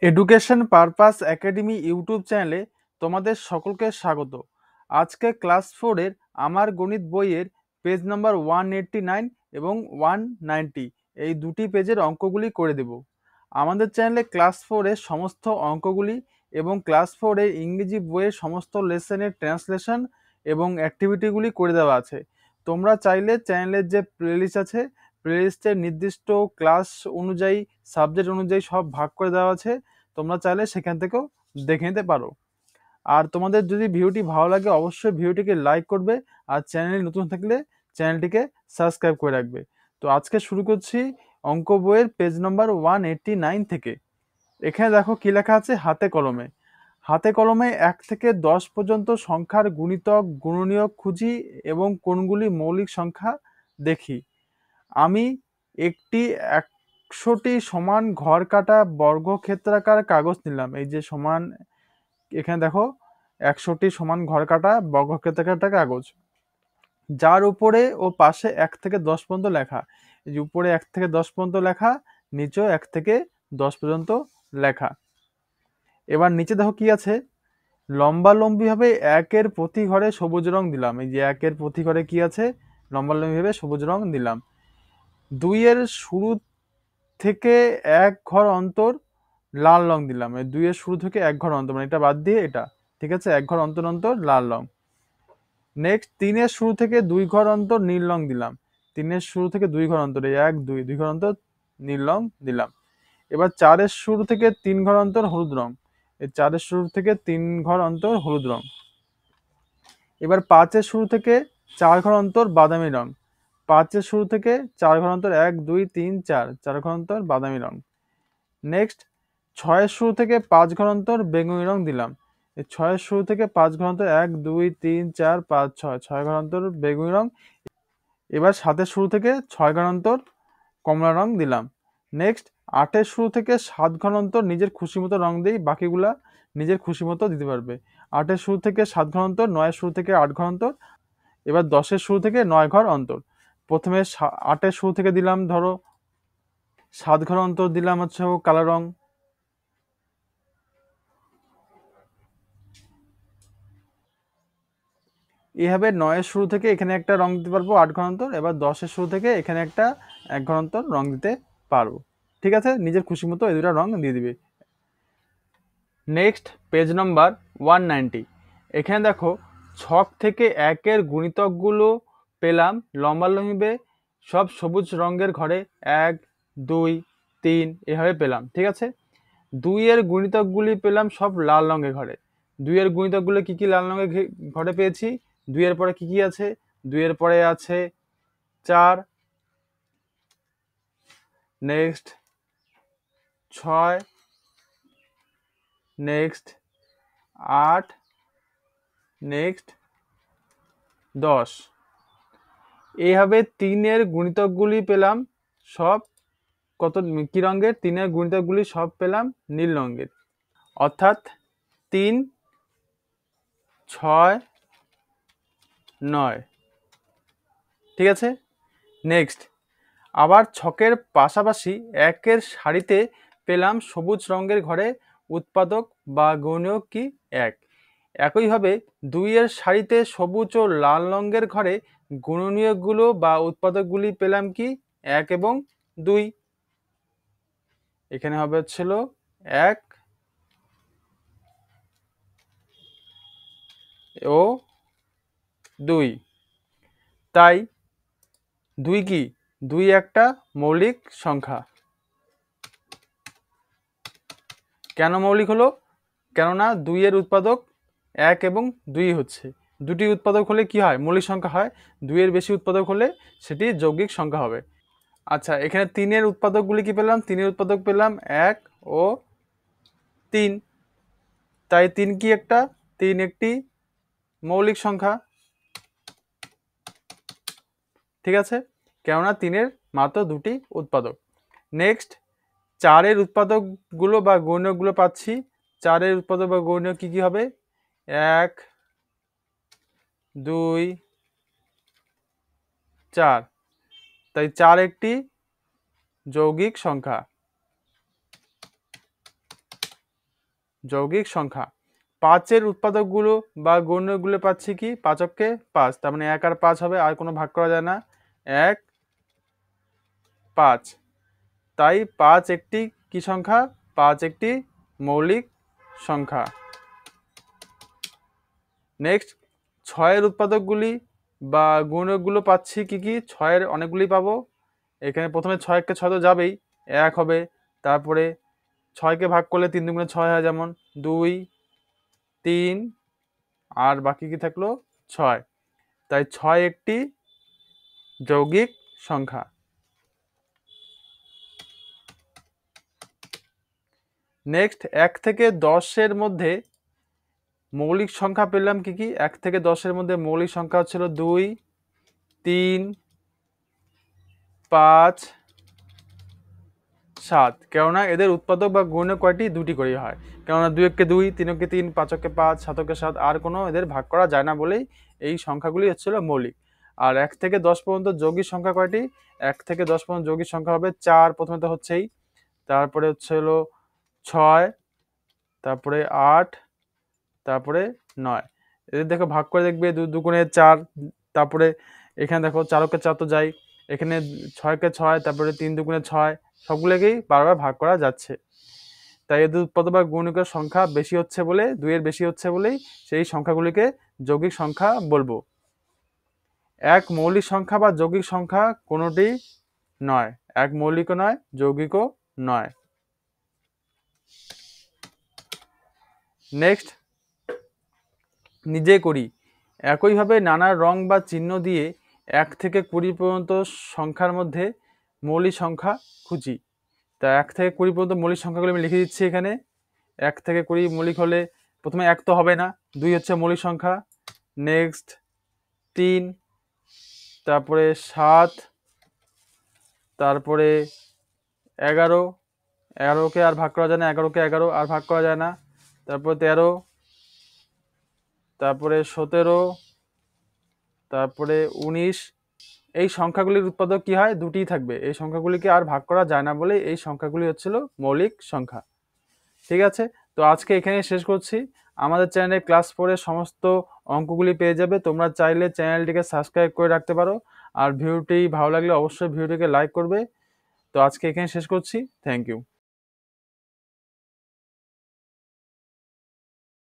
Education purpose academy YouTube চ্যানেলে তোমাদের সকলকে স্বাগত। আজকে ক্লাস 4-এর আমার গণিত বইয়ের পেজ নাম্বার 189 এবং 190 এই দুটি পেজের অঙ্কগুলি করে দেব। আমাদের চ্যানেলে ক্লাস 4-এর সমস্ত অঙ্কগুলি এবং ক্লাস 4-এর ইংরেজি বইয়ের সমস্ত লেসনের ট্রান্সলেশন এবং অ্যাক্টিভিটিগুলি করে দেওয়া আছে। তোমরা চাইলে চ্যানেলের যে প্লেলিস্ট আছে, প্লেলিস্টের নির্দিষ্ট ক্লাস অনুযায়ী, সাবজেক্ট অনুযায়ী সব ভাগ করে দেওয়া আছে। তোমরা চাইলে সেখান থেকেও দেখে নিতে পারো। আর তোমাদের যদি ভিডিওটি ভালো লাগে অবশ্যই ভিডিওটিকে লাইক করবে, আর চ্যানেলে নতুন থাকলে চ্যানেলটিকে সাবস্ক্রাইব করে রাখবে। তো আজকে শুরু করছি অঙ্ক বইয়ের পেজ নাম্বার 189 থেকে। এখানে দেখো কি লেখা আছে, হাতে কলমে। হাতে কলমে 1 থেকে 10 পর্যন্ত সংখ্যার গুণিতক গুণনীয়ক খুঁজি এবং কোনগুলি মৌলিক সংখ্যা দেখি। আমি একটি 100টি সমান ঘর কাটা বর্গক্ষেত্রাকার কাগজ নিলাম। এই যে সমান, এখানে দেখো 100টি সমান ঘর কাটা বর্গক্ষেত্রাকার কাগজ, যার উপরে ও পাশে 1 থেকে 10 পর্যন্ত লেখা। এই যে উপরে 1 থেকে 10 পর্যন্ত লেখা, নিচেও 1 থেকে 10 পর্যন্ত লেখা। এবার নিচে দেখো কি আছে, লম্বালম্বি ভাবে 1-এর প্রতি ঘরে সবুজ রং দিলাম। এই যে 1-এর প্রতি ঘরে কি আছে, লম্বালম্বি ভাবে সবুজ রং দিলাম। 2-এর শুরু থেকে 1 ঘর অন্তর লাল রং দিলাম। এই 2-এর শুরু থেকে 1 ঘর অন্তর, মানে এটা বাদ দিয়ে এটা, ঠিক আছে, 1 ঘর অন্তর অন্তর লাল রং। নেক্সট 3-এর শুরু থেকে 2 ঘর অন্তর নীল রং দিলাম। 3-এর শুরু থেকে 2 ঘর অন্তর, এই 1 2 ঘর অন্তর নীল রং দিলাম। এবার 4-এর শুরু থেকে 3 ঘর অন্তর হলুদ রং। এই 4-এর শুরু থেকে 3 ঘর অন্তর হলুদ রং। এবার 5-এর শুরু থেকে 4 ঘর অন্তর বাদামি রং। 5-এর শুরু থেকে 4 ঘর অন্তর 1 2 3 4, 4 ঘর অন্তর বাদামি রং। নেক্সট 6-এর শুরু থেকে 5 ঘর অন্তর বেগুনি রং দিলাম। এই 6-এর শুরু থেকে 5 ঘর অন্তর 1 2 3 4 5 6, 6 ঘর অন্তর বেগুনি রং। এবার 7-এর শুরু থেকে 6 ঘর অন্তর কমলা রং দিলাম। নেক্সট 8-এর শুরু থেকে 7 ঘর অন্তর নিজের খুশি মতো রং দিই, বাকিগুলা নিজের খুশি মতো দিতে পারবে। 8-এর শুরু থেকে 7 ঘর অন্তর, 9-এর শুরু থেকে 8 ঘর অন্তর। এবার 10-এর শুরু থেকে 9 ঘর অন্তর। প্রথমে 8-এর শুরু থেকে দিলাম ধরো 7 ঘর অন্তর দিলাম হচ্ছে কালো রং। এভাবে 9-এর শুরু থেকে এখানে একটা রং দিতে পারবো 8 ঘর অন্তর। এবার 10-এর শুরু থেকে এখানে একটা 1 ঘর অন্তর রং দিতে পারবো। ঠিক আছে, নিজের খুশি মতো এই দুটা রং দিয়ে দিবে। Next page number 190। এখানে দেখো ছক থেকে 1-এর গুণিতকগুলো পেলাম লম্বালম্বিভাবে সব সবুজ রঙের ঘরে 1 2 3 এভাবে পেলাম, ঠিক আছে। 2-এর গুণিতকগুলি পেলাম সব লাল রঙের ঘরে। 2-এর গুণিতকগুলো কি কি লাল রঙের ঘরে পেয়েছি, 2-এর পরে কি কি আছে, 2-এর পরে আছে 4, নেক্সট 6, নেক্সট 8, নেক্সট 10। এইভাবে 3-এর গুণিতকগুলি পেলাম সব কত কি রঙের, 3-এর গুণিতকগুলি সব পেলাম নীল রঙের, অর্থাৎ 3 6 9, ঠিক আছে। নেক্সট আবার ছকের পাশাপাশি 1-এর সারিতে পেলাম সবুজ রঙের ঘরে উৎপাদক বা গুণনীয়ক কি 1। একইভাবে 2-এর সারিতে সবুজ ও লাল রঙের ঘরে গুণনীয়কগুলো বা উৎপাদকগুলি পেলাম কি 1 এবং 2। এখানে হবে হচ্ছিল 1 ও 2। তাই 2 কি, 2 একটা মৌলিক সংখ্যা। কেন মৌলিক হলো, কেননা 2-এর উৎপাদক 1 এবং 2 হচ্ছে। দুটি উৎপাদক হলে কি হয়, মৌলিক সংখ্যা হয়। 2-এর বেশি উৎপাদক হলে সেটি যৌগিক সংখ্যা হবে। আচ্ছা, এখানে 3-এর উৎপাদকগুলি কি পেলাম, 3-এর উৎপাদক পেলাম 1 ও 3। তাই 3 কি একটা, 3 একটি মৌলিক সংখ্যা, ঠিক আছে, কেননা 3-এর মাত্র দুটি উৎপাদক। নেক্সট 4-এর উৎপাদকগুলো বা গৌণকগুলো পাচ্ছি। 4-এর উৎপাদক বা গৌণক কি কি হবে, 1 2 4। তাই 4 একটি যৌগিক সংখ্যা। যৌগিক সংখ্যা। 5-এর উৎপাদকগুলো বা গণ্যগুলো পাচ্ছি কি 5 5, তার মানে 1 আর 5 হবে, আর কোনো ভাগ করা যায় না। 1 5, তাই 5 একটি কি সংখ্যা? 5 একটি মৌলিক সংখ্যা। নেক্সট, 6-এর উৎপাদকগুলি বা গুণকগুলো পাচ্ছি কি কি? 6-এর অনেকগুলি পাবো। এখানে প্রথমে 6 6 তো যাবেই, 1 হবে, তারপরে 6কে ভাগ করলে 3 দুগুণে 6 হয়, যেমন 2 3, আর বাকি কি থাকলো? 6। তাই 6 একটি যৌগিক সংখ্যা। নেক্সট, 1 থেকে 10-এর মধ্যে মৌলিক সংখ্যা পেলাম কি কি? 1 থেকে 10-এর মধ্যে মৌলিক সংখ্যা ছিল 2 3 5 7, কেননা এদের উৎপাদক বা গুণক কয়টি? দুটি করেই হয়, কেননা 2 একে 2, 3 একে 3, 5 একে 5, 7 একে 7, আর কোনো এদের ভাগ করা যায় না বলেই এই সংখ্যাগুলি হচ্ছিল মৌলিক। আর 1 থেকে 10 পর্যন্ত যৌগিক সংখ্যা কয়টি? 1 থেকে 10 পর্যন্ত যৌগিক সংখ্যা হবে 4, প্রথমে তো হচ্ছেই, তারপরে হচ্ছে হলো 6, তারপরে 8, তারপরে 9। এদের দেখো ভাগ করে দেখবে 2 দুগুণে 4, তারপরে এখানে দেখো 4 কে 4 তো যাই, এখানে 6 কে 6, তারপরে 3 দুগুণে 6, সবগুলোকেই বারবার ভাগ করা যাচ্ছে। তাই এদের উৎপাদক বা গুণকের সংখ্যা বেশি হচ্ছে বলে, 2 এর বেশি হচ্ছে বলেই সেই সংখ্যাগুলিকে যৌগিক সংখ্যা বলবো। এক মৌলিক সংখ্যা বা যৌগিক সংখ্যা কোনোটি নয়, এক মৌলিকও নয়, যৌগিকও নয়। নেক্সট, নিজে করি। একইভাবে নানা রং বা চিহ্ন দিয়ে 1 থেকে 20 পর্যন্ত সংখ্যার মধ্যে মৌলিক সংখ্যা খুঁজি। তা 1 থেকে 20 পর্যন্ত মৌলিক সংখ্যাগুলো আমি লিখে দিচ্ছি এখানে। 1 থেকে 20 মৌলিক হলে প্রথমে 1 তো হবে না, 2 হচ্ছে মৌলিক সংখ্যা, নেক্সট 3, তারপরে 7, তারপরে 11, 11কে আর ভাগ করা যায় না, 11কে 11 আর ভাগ করা যায় না, তারপরে 13, তারপরে 17, তারপরে 19। এই সংখ্যাগুলির উৎপাদক কি হয়? দুটিই থাকবে, এই সংখ্যাগুলিকে আর ভাগ করা যায় না বলে এই সংখ্যাগুলি হচ্ছিল মৌলিক সংখ্যা। ঠিক আছে, তো আজকে এখানে শেষ করছি। আমাদের চ্যানেলে ক্লাস 4-এর সমস্ত অঙ্কগুলি পেয়ে যাবে, তোমরা চাইলে চ্যানেলটিকে সাবস্ক্রাইব করে রাখতে পারো। আর ভিডিওটি ভালো লাগলে অবশ্যই ভিডিওটিকে লাইক করবে। তো আজকে এখানে শেষ করছি, থ্যাংক ইউ।